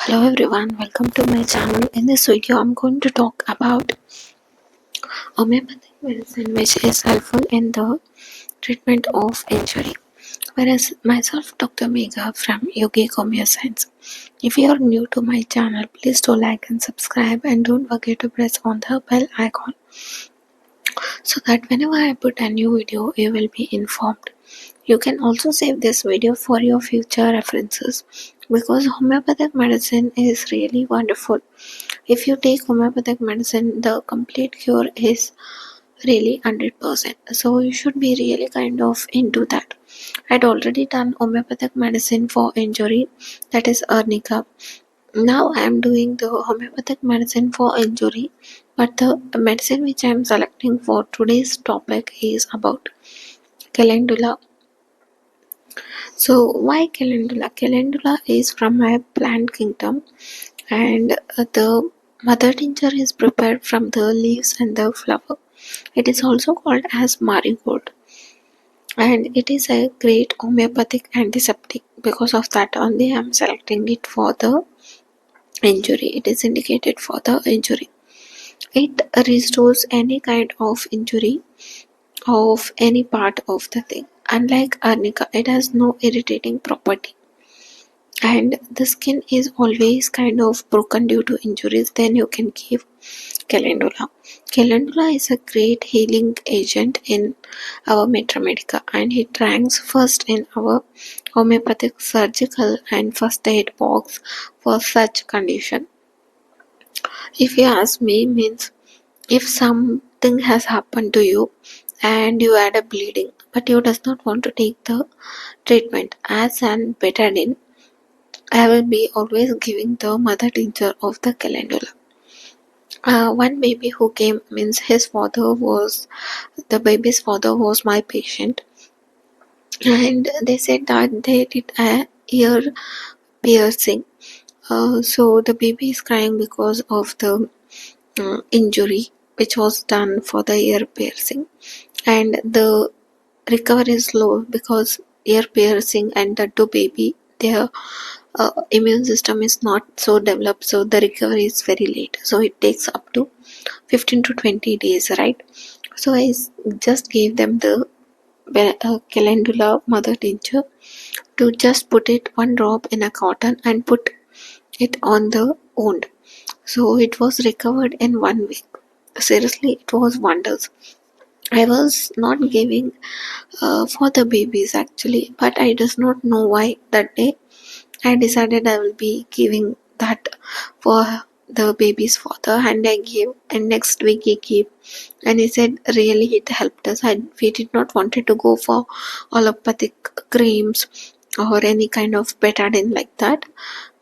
Hello everyone, welcome to my channel. In this video, I'm going to talk about homeopathic medicine, which is helpful in the treatment of injury. Whereas myself, Dr. Megha from Yogic Homeo Science. If you are new to my channel, please do like and subscribe, and don't forget to press on the bell icon so that whenever I put a new video, you will be informed. You can also save this video for your future references because homeopathic medicine is really wonderful. If you take homeopathic medicine, the complete cure is really 100%. So you should be really kind of into that. I'd already done homeopathic medicine for injury, that is arnica. Now I am doing the homeopathic medicine for injury, but the medicine which I am selecting for today's topic is about calendula. So why calendula? Calendula is from my plant kingdom, and the mother tincture is prepared from the leaves and the flower. It is also called as marigold, and it is a great homeopathic antiseptic. Because of that only I am selecting it for the injury. It is indicated for the injury. It restores any kind of injury of any part of the thing. Unlike arnica, it has no irritating property, and the skin is always kind of broken due to injuries. Then you can give calendula. Calendula is a great healing agent in our Metramedica, and it ranks first in our homeopathic surgical and first aid box for such condition. If you ask me, means if something has happened to you and you had a bleeding, but you does not want to take the treatment as an betadine, I will be always giving the mother tincture of the calendula. One baby who came, means the baby's father was my patient, and they said that they did a ear piercing. So the baby is crying because of the injury which was done for the ear piercing, and the recovery is low because ear piercing and the two baby, their immune system is not so developed, so the recovery is very late. So it takes up to 15 to 20 days, right? So I just gave them the calendula mother tincture to just put it one drop in a cotton and put it on the wound. So it was recovered in 1 week. Seriously, it was wonders. I was not giving for the babies actually, but I does not know why that day I decided I will be giving that for the baby's father, and I gave, and next week he gave, and he said really it helped us. We did not wanted to go for allopathic creams or any kind of betadine like that,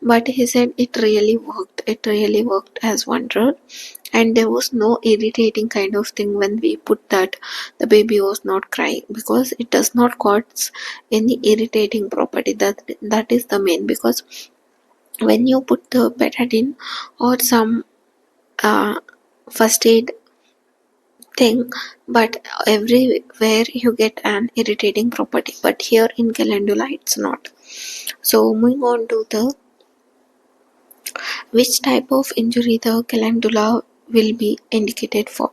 but he said it really worked. It really worked as wonder, and there was no irritating kind of thing when we put that. The baby was not crying because it does not cause any irritating property. That is the main, because when you put the betadine or some first aid thing, but everywhere you get an irritating property, but here in calendula it's not. So moving on to the which type of injury the calendula will be indicated for.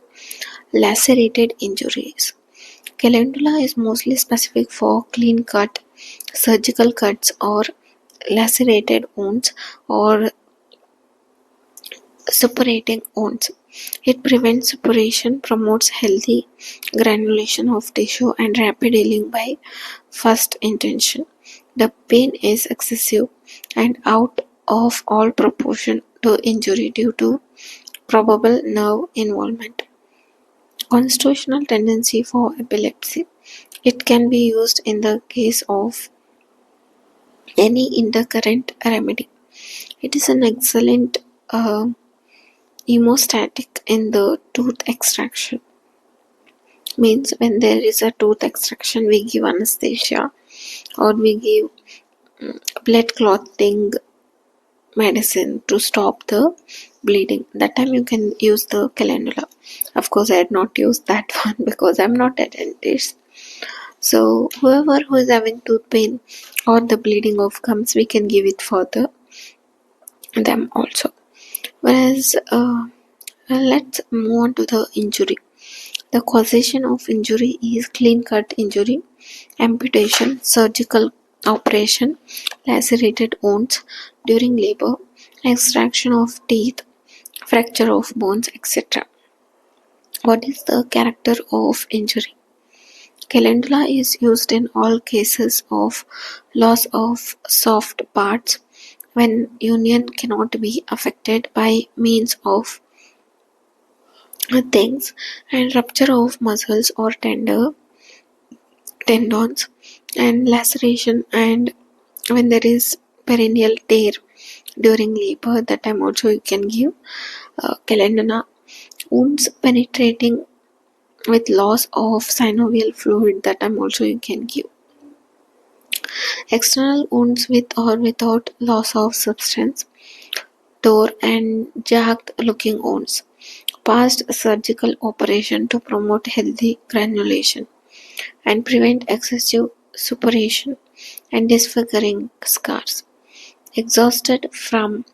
Lacerated injuries. Calendula is mostly specific for clean cut, surgical cuts, or lacerated wounds or suppurating wounds. It prevents suppuration, promotes healthy granulation of tissue, and rapid healing by first intention. The pain is excessive and out of all proportion to injury due to probable nerve involvement. Constitutional tendency for epilepsy. It can be used in the case of any intercurrent remedy. It is an excellent hemostatic in the tooth extraction. Means when there is a tooth extraction, we give anesthesia or we give blood clotting medicine to stop the bleeding. That time you can use the calendula. Of course, I had not used that one because I'm not a dentist. So whoever who is having tooth pain or the bleeding of gums, we can give it for the them also. Whereas let's move on to the injury. The causation of injury is clean cut injury, amputation, surgical operation, lacerated wounds during labor, extraction of teeth, fracture of bones, etc. What is the character of injury? Calendula is used in all cases of loss of soft parts when union cannot be affected by means of things, and rupture of muscles or tendons, and laceration, and when there is perineal tear during labor, that time also you can give calendula. Wounds penetrating with loss of synovial fluid, that time also you can give. External wounds with or without loss of substance, tore and jagged looking wounds. Past surgical operation to promote healthy granulation and prevent excessive suppuration and disfiguring scars. Exhausted from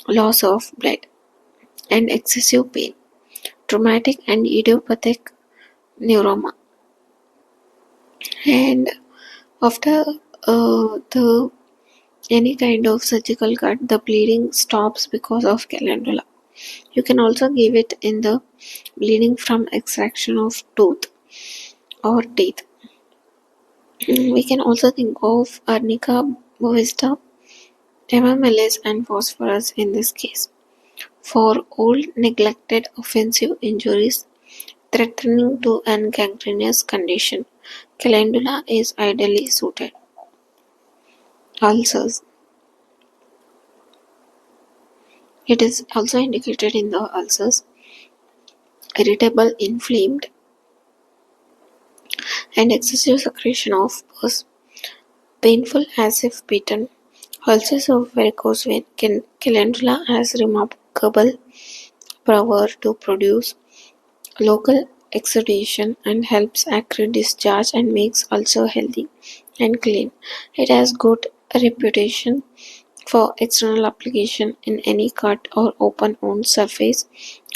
loss of blood and excessive pain. Traumatic and idiopathic neuroma. And after the any kind of surgical cut, the bleeding stops because of calendula. You can also give it in the bleeding from extraction of tooth or teeth. We can also think of arnica bovista, MMLS, and phosphorus in this case. For old, neglected, offensive injuries threatening to an gangrenous condition, calendula is ideally suited. Ulcers. It is also indicated in the ulcers, irritable, inflamed, and excessive secretion of pus, painful as if bitten. Ulcers of varicose vein. Calendula has remarkable power to produce local exudation and helps accurate discharge and makes ulcer healthy and clean. It has good reputation for external application in any cut or open wound surface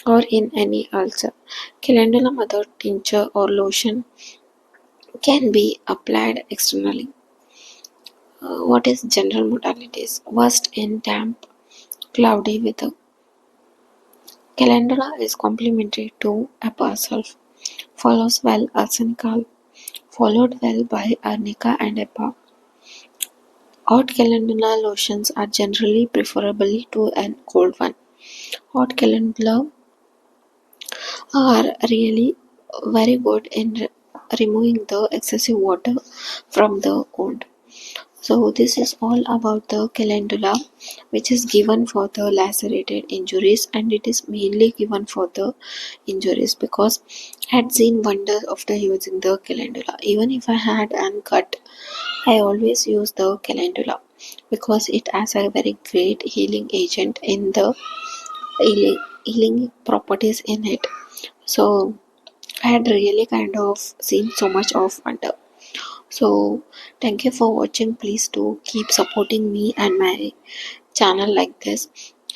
or in any ulcer. Calendula mother tincture or lotion can be applied externally. What is general modalities? Worst in damp, cloudy weather. Calendula is complementary to apasulf, follows well arsenical, followed well by arnica and epa. Hot calendula lotions are generally preferable to a cold one. Hot calendula are really very good in removing the excessive water from the wound. So this is all about the calendula, which is given for the lacerated injuries, and it is mainly given for the injuries because I had seen wonders after using the calendula. Even if I had an cut, I always use the calendula because it has a very great healing agent in the healing properties in it. So I had really kind of seen so much of wonder. So thank you for watching. Please do keep supporting me and my channel like this.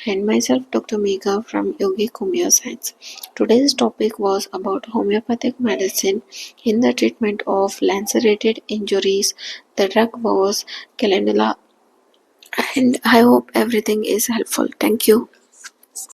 And myself, Dr. Megha from Yogi Kumio Science. Today's topic was about homeopathic medicine in the treatment of lacerated injuries. The drug was calendula, and I hope everything is helpful. Thank you.